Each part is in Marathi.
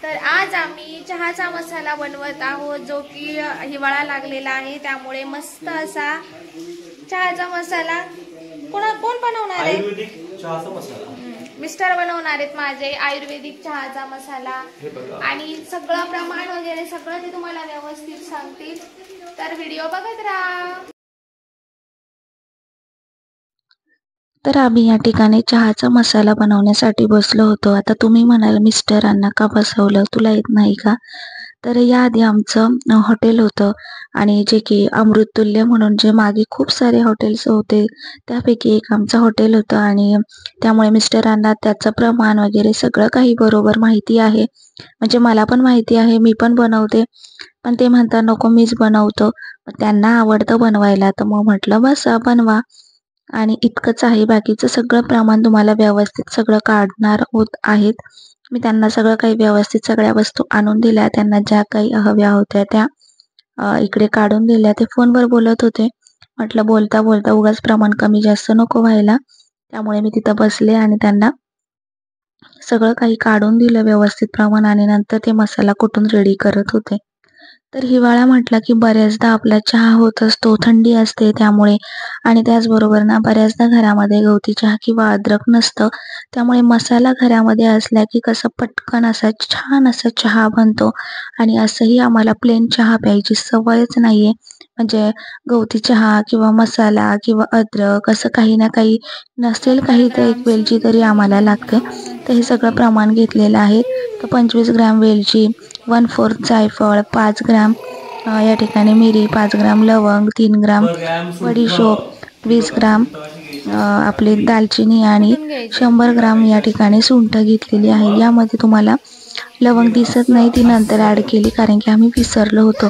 तर आज आम्ही चहाचा मसाला बनवत आहोत, जो की हिवाळा लागलेला आहे, त्यामुळे मस्त असा चहाचा मसाला कोण बनवणार आहे? आयुर्वेदिक चहाचा मसाला मिस्टर बनवणार आहेत माझे, आयुर्वेदिक चहाचा मसाला, आणि सगळं प्रमाण वगैरे सगळं ते तुम्हाला व्यवस्थित सांगतील, तर व्हिडिओ बघत राहा. तर आम्ही या ठिकाणी चहाचा मसाला बनवण्यासाठी बसलो होतो. आता तुम्ही म्हणाल मिस्टरांना का बसवलं, तुला येत नाही का? तर याआधी आमचं हॉटेल होतं, आणि जे की अमृततुल्य म्हणून जे मागे खूप सारे हॉटेल्स होते त्यापैकी एक आमचं हॉटेल होतं, आणि त्यामुळे मिस्टरांना त्याचं प्रमाण वगैरे सगळं काही बरोबर माहिती आहे. म्हणजे मला पण माहिती आहे, मी पण बनवते, पण ते म्हणतात नको मीच बनवतो. त्यांना आवडतं बनवायला, तर मग म्हटलं बसा बनवा. आणि इतकंच आहे, बाकीचं सगळं प्रमाण तुम्हाला व्यवस्थित सगळं काढणार होत आहेत. मी त्यांना सगळं काही व्यवस्थित सगळ्या वस्तू आणून दिल्या, त्यांना ज्या काही हव्या होत्या त्या इकडे काढून दिल्या. ते फोनवर बोलत होते, म्हटलं बोलता बोलता उगाच प्रमाण कमी जास्त नको व्हायला, त्यामुळे मी तिथं बसले आणि त्यांना सगळं काही काढून दिलं व्यवस्थित प्रमाण, आणि नंतर ते मसाला कुटून रेडी करत होते. तर हिवाळा म्हटला की बऱ्याचदा आपला चहा होत असतो, थंडी असते त्यामुळे, आणि त्याचबरोबर ना बऱ्याचदा घरामध्ये गवती चहा किंवा अद्रक नसतं, त्यामुळे मसाला घरामध्ये असला की कसं पटकन असा छान असा चहा बनतो. आणि असंही आम्हाला प्लेन चहा प्यायची सवयच नाहीये, म्हणजे गवती चहा किंवा मसाला किंवा अद्रक असं काही ना काही नसेल काही तर एक वेलची तरी आम्हाला लागते. तर हे सगळं प्रमाण घेतलेलं आहे. तर 25 ग्रॅम वेलची, 1/4 जायफळ, 5 ग्रॅम या ठिकाणी मिरी, 5 ग्रॅम लवंग, 3 ग्रॅम बडीशोप, 20 ग्रॅम आपली दालचिनी, आणि 100 ग्रॅम या ठिकाणी सुंठ घेतलेली आहे. यामध्ये तुम्हाला लवंग दिसत नाही, ती नंतर ॲड केली कारण की आम्ही विसरलो होतो.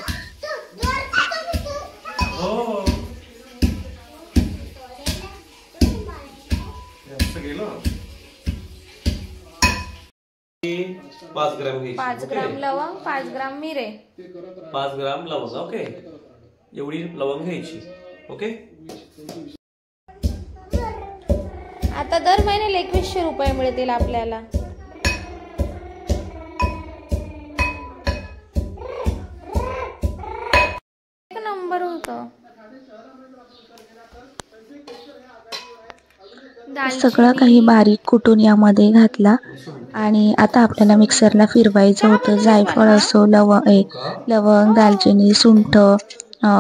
पाच ग्राम 5 ग्राम लवंग, 5 ग्राम मिरे, 5 ग्राम लवंग. ओके, एवढी लवंग घ्यायची. ओके, आता दर महिन्याला 2100 रुपये मिळतील आपल्याला. एक नंबर होतं. सगळं काही बारीक कुटून यामध्ये घातला, आणि आता आपल्याला मिक्सरला फिरवायचं होतं. जायफळ असो, लवंग, दालचिनी, सुंठ,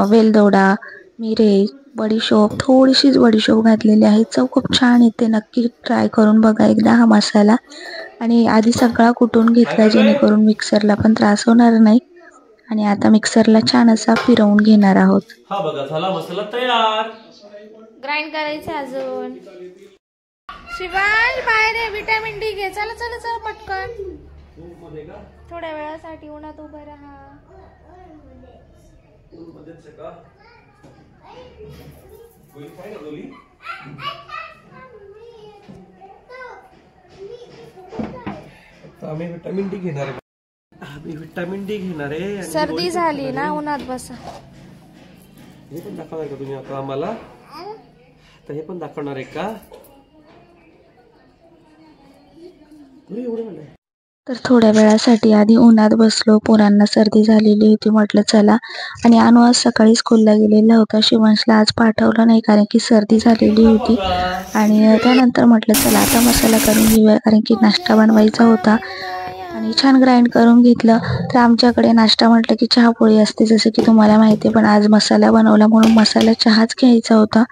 वेलदोडा, मिरे, बडीशोप, थोडीशीच बडीशोप घातलेली आहे. चव खूप छान येते, नक्की ट्राय करून बघा एकदा हा मसाला. आणि आधी सगळा कुटून घेतला जेणेकरून मिक्सरला पण त्रास होणार नाही. आणि आता मिक्सरला छान असा फिरवून घेणार आहोत. हा बघा, झाला मसाला तयार. ग्राइंड करायचं अजून. शिवांश बाहेर आहे, विटॅमिन डी घे. चला चला चला पटकन, थोड्या वेळासाठी उन्हात उभं राहा. आम्ही विटॅमिन डी घेणार आहे. सर्दी झाली ना, उन्हात बसा. हे पण दाखवणार का तुम्ही आता आम्हाला? तर हे पण दाखवणार आहे का? तर थोड्या वेळासाठी आधी उन्हात बसलो, पोरांना सर्दी झालेली होती, म्हटलं चला. आणि अनु आज सकाळी स्कूलला गेलेला होता, शिवांशला आज पाठवलं नाही कारण की सर्दी झालेली होती. आणि त्यानंतर म्हटलं चला आता मसाला करून घेऊया, कारण की नाश्ता बनवायचा होता. आणि छान ग्राइंड करून घेतलं. तर आमच्याकडे नाश्ता म्हटलं की चहापोळी असते, जसं की तुम्हाला माहिती आहे, पण आज मसाला बनवला म्हणून मसाला चहाच घ्यायचा होता.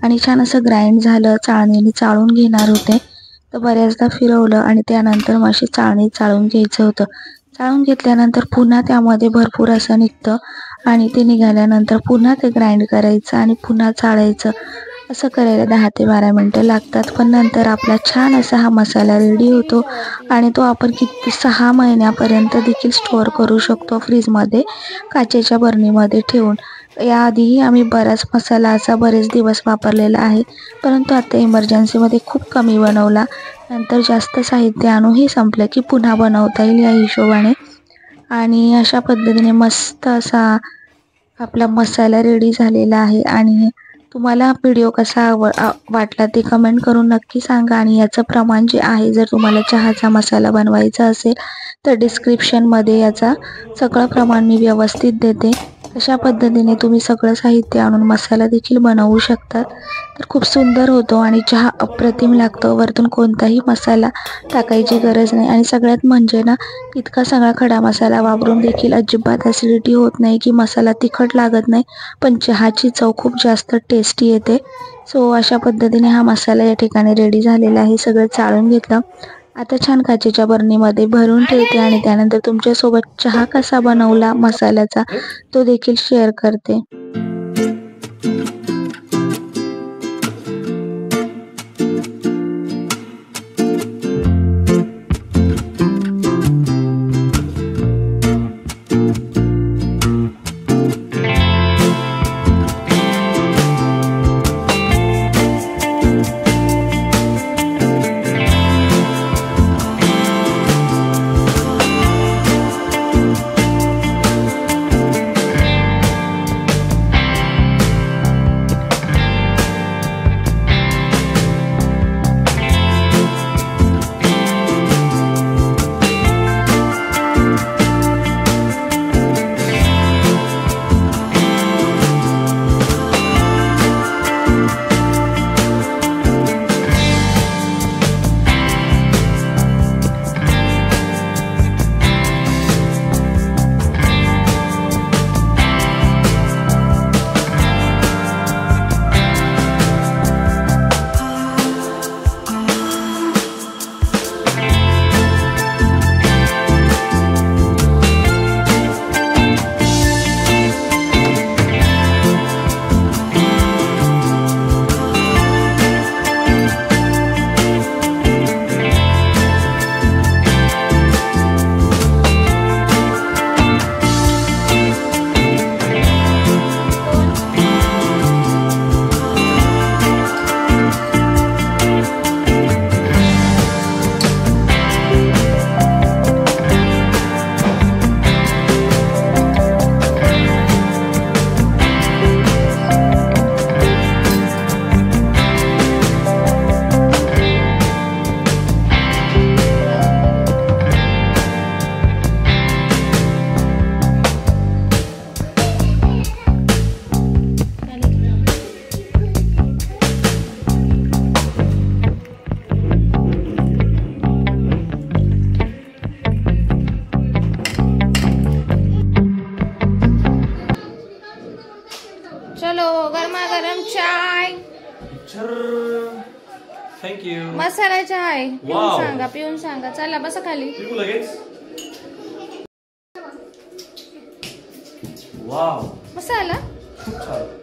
आणि छान असं ग्राइंड झालं, चाळणीने चाळून घेणार होते. तर बऱ्याचदा फिरवलं आणि त्यानंतर मग अशी चाळणी चाळून घ्यायचं होतं. चाळून घेतल्यानंतर पुन्हा त्यामध्ये भरपूर असं निघतं, आणि ते निघाल्यानंतर पुन्हा ते ग्राइंड करायचं आणि पुन्हा चाळायचं. असं करायला 10 ते 12 मिनटं लागतात. पण नंतर आपला छान असा हा मसाला रेडी होतो, आणि तो आपण 6 महिन्यापर्यंत देखील स्टोअर करू शकतो फ्रीजमध्ये, काचेच्या बरणीमध्ये ठेवून. याआधीही आम्ही बराच मसाला असा बरेच दिवस वापरलेला आहे, परंतु आता इमर्जन्सीमध्ये खूप कमी बनवला. नंतर जास्त साहित्य आणूनही संपलं की पुन्हा बनवता येईल या हिशोबाने. आणि अशा पद्धतीने मस्त असा आपला मसाला रेडी झालेला आहे. आणि तुम्हाला व्हिडिओ कसा वाटला ते कमेंट करून नक्की सांगा. आणि याचं प्रमाण जे आहे, जर तुम्हाला चहाचा मसाला बनवायचा असेल तर डिस्क्रिप्शनमध्ये याचा सगळं प्रमाण मी व्यवस्थित देते. अशा पद्धतीने तुम्ही सगळं साहित्य आणून मसाला देखील बनवू शकतात. तर खूप सुंदर होतो आणि चहा अप्रतिम लागतो. वरतून कोणताही मसाला टाकायची गरज नाही. आणि सगळ्यात म्हणजे ना, इतका सगळा खडा मसाला वापरून देखील अजिबात ॲसिडिटी होत नाही की मसाला तिखट लागत नाही, पण चहाची चव खूप जास्त टेस्टी येते. सो अशा पद्धतीने हा मसाला या ठिकाणी रेडी झालेला आहे. सगळं चाळून घेतलं. आता छान काचेच्या बरणीमध्ये भरून ठेवते आणि त्यानंतर तुमच्यासोबत चहा कसा बनवला मसाल्याचा तो देखील शेअर करते. चलो गरमागरम चाय. थँक्यू. मसाला चहा आहे. Wow. पिऊन सांगा. चला बसा खाली. पिऊ लगेच. वाव, मसाला खूप छान.